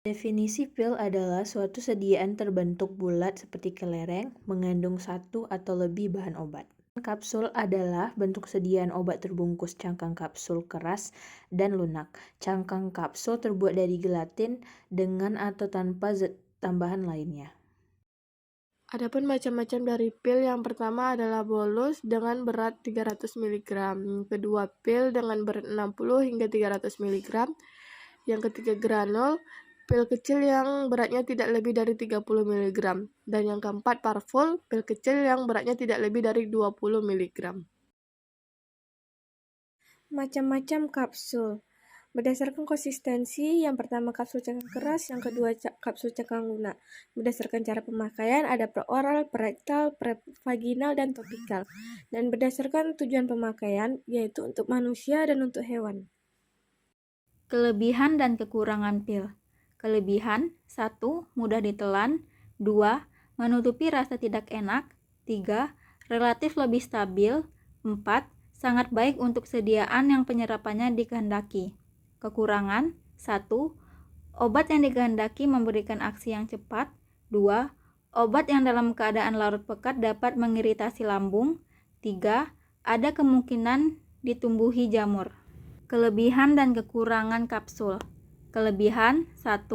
Definisi pil adalah suatu sediaan terbentuk bulat seperti kelereng, mengandung satu atau lebih bahan obat. Kapsul adalah bentuk sediaan obat terbungkus cangkang kapsul keras dan lunak. Cangkang kapsul terbuat dari gelatin dengan atau tanpa zat tambahan lainnya. Adapun macam-macam dari pil, yang pertama adalah bolus dengan berat 300 mg, kedua pil dengan berat 60 hingga 300 mg, yang ketiga granul, pil kecil yang beratnya tidak lebih dari 30 mg, dan yang keempat parful, pil kecil yang beratnya tidak lebih dari 20 mg. Macam-macam kapsul. Berdasarkan konsistensi, yang pertama kapsul cangkang keras, yang kedua kapsul cangkang lunak. Berdasarkan cara pemakaian, ada peroral, perektal, prevaginal, dan topikal. Dan berdasarkan tujuan pemakaian, yaitu untuk manusia dan untuk hewan. Kelebihan dan kekurangan pil. Kelebihan: 1. Mudah ditelan. 2. Menutupi rasa tidak enak. 3. Relatif lebih stabil. 4. Sangat baik untuk sediaan yang penyerapannya dikehendaki. Kekurangan: 1. Obat yang dikehendaki memberikan aksi yang cepat. 2. Obat yang dalam keadaan larut pekat dapat mengiritasi lambung. 3. Ada kemungkinan ditumbuhi jamur. Kelebihan dan kekurangan kapsul. Kelebihan: 1.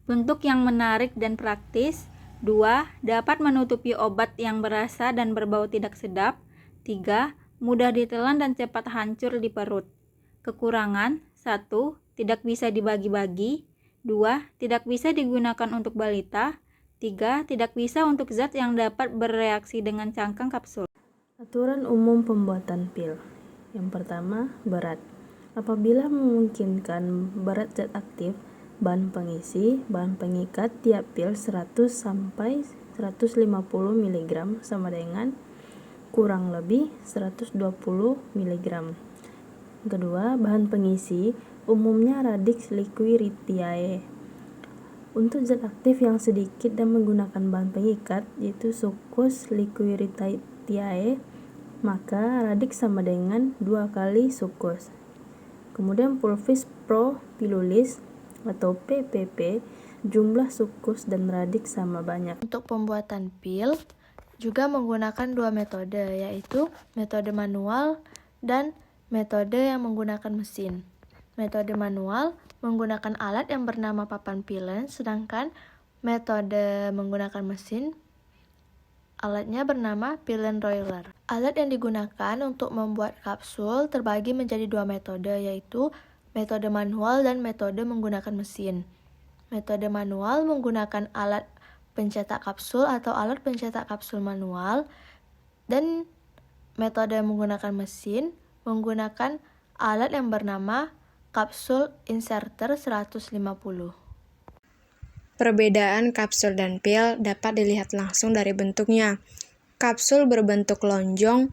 Bentuk yang menarik dan praktis. 2. Dapat menutupi obat yang berasa dan berbau tidak sedap. 3. Mudah ditelan dan cepat hancur di perut. Kekurangan: 1. Tidak bisa dibagi-bagi. 2. Tidak bisa digunakan untuk balita. 3. Tidak bisa untuk zat yang dapat bereaksi dengan cangkang kapsul. Aturan umum pembuatan pil. Yang pertama, berat. Apabila memungkinkan, berat zat aktif, bahan pengisi, bahan pengikat tiap pil 100 sampai 150 mg sama dengan kurang lebih 120 mg. Kedua, bahan pengisi umumnya Radix liquiritiae. Untuk zat aktif yang sedikit dan menggunakan bahan pengikat yaitu Succus liquiritiae, maka Radix sama dengan 2 kali Succus. Kemudian Pulvis Pro Pilulis atau PPP, jumlah Succus dan Radix sama banyak. Untuk pembuatan pil juga menggunakan dua metode, yaitu metode manual dan metode yang menggunakan mesin. Metode manual menggunakan alat yang bernama papan pilen, sedangkan metode menggunakan mesin alatnya bernama pilen roller. Alat yang digunakan untuk membuat kapsul terbagi menjadi dua metode, yaitu metode manual dan metode menggunakan mesin. Metode manual menggunakan alat pencetak kapsul atau alat pencetak kapsul manual, dan metode menggunakan mesin menggunakan alat yang bernama kapsul inserter 150. Perbedaan kapsul dan pil dapat dilihat langsung dari bentuknya. Kapsul berbentuk lonjong,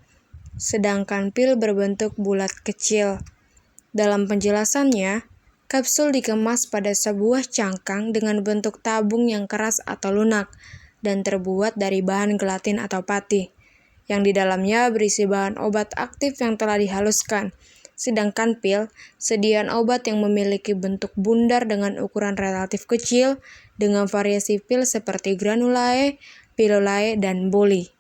sedangkan pil berbentuk bulat kecil. Dalam penjelasannya, kapsul dikemas pada sebuah cangkang dengan bentuk tabung yang keras atau lunak dan terbuat dari bahan gelatin atau pati, yang di dalamnya berisi bahan obat aktif yang telah dihaluskan. Sedangkan pil, sediaan obat yang memiliki bentuk bundar dengan ukuran relatif kecil, dengan variasi pil seperti granulae, pilulae, dan boli.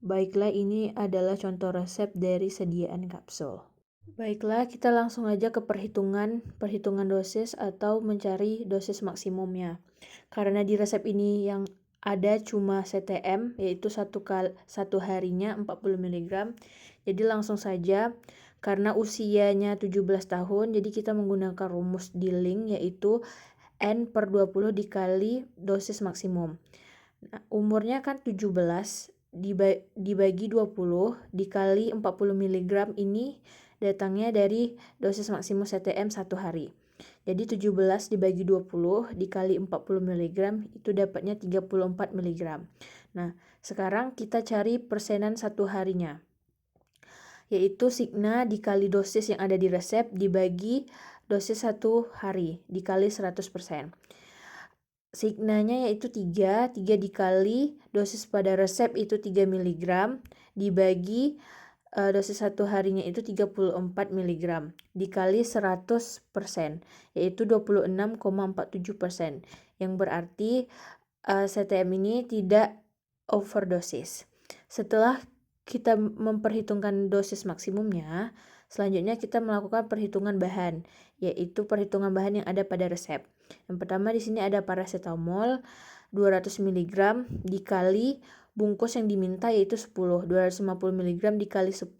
Baiklah, ini adalah contoh resep dari sediaan kapsul. Baiklah, kita langsung aja ke perhitungan dosis atau mencari dosis maksimumnya. Karena di resep ini yang ada cuma CTM, yaitu satu harinya 40 mg. Jadi langsung saja, karena usianya 17 tahun, jadi kita menggunakan rumus Dilling, yaitu N/20 dikali dosis maksimum. Nah, umurnya kan 17, dibagi 20 dikali 40 mg ini datangnya dari dosis maksimum CTM 1 hari. Jadi 17 dibagi 20 dikali 40 mg itu dapatnya 34 mg. Nah, sekarang kita cari persenan 1 harinya. Yaitu sigma dikali dosis yang ada di resep dibagi dosis 1 hari dikali 100%. Signanya yaitu 3 dikali dosis pada resep itu 3 mg dibagi dosis satu harinya itu 34 mg dikali 100%, yaitu 26,47%, yang berarti CTM ini tidak overdosis. Setelah kita memperhitungkan dosis maksimumnya, selanjutnya kita melakukan perhitungan bahan, yaitu perhitungan bahan yang ada pada resep. Yang pertama di sini ada paracetamol 200 mg dikali bungkus yang diminta yaitu 10. 250 mg dikali 10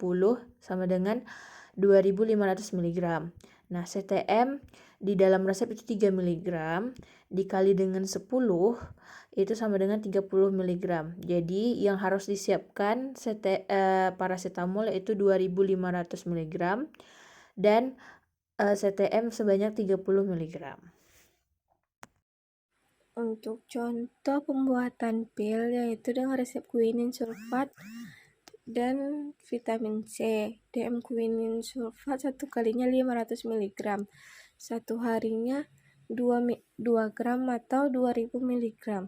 sama dengan 2500 mg. Nah, CTM di dalam resep itu 3 mg dikali dengan 10 itu sama dengan 30 mg. Jadi yang harus disiapkan paracetamol yaitu 2500 mg dan CTM sebanyak 30 mg. Untuk contoh pembuatan pil yaitu dengan resep quinine sulfat dan vitamin C. DM quinine sulfat 1 kalinya 500 mg. 1 harinya 2 gram atau 2000 mg.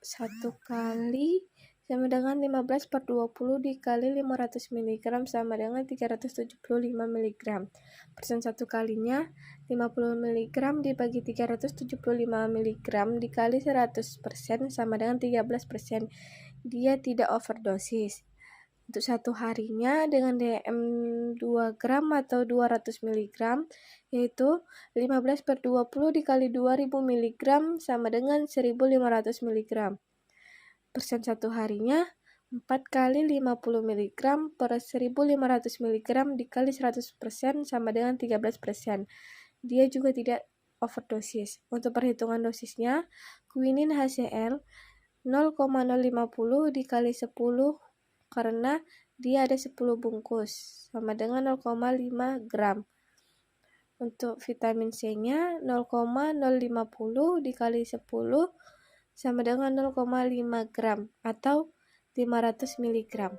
1 kali sama dengan 15/20 dikali 500 mg sama dengan 375 mg. Persen 1 kalinya 50 mg dibagi 375 mg dikali 100% sama dengan 13%. Dia tidak overdosis. Untuk 1 harinya dengan DM 2 gram atau 200 mg yaitu 15/20 dikali 2000 mg sama dengan 1500 mg. Persen 1 harinya 4 kali 50 mg per 1500 mg dikali 100% sama dengan 13%. Dia juga tidak overdosis. Untuk perhitungan dosisnya, quinine HCl 0,050 dikali 10 karena dia ada 10 bungkus sama dengan 0,5 gram. Untuk vitamin C-nya 0,050 dikali 10 sama dengan 0,5 gram atau 500 mg.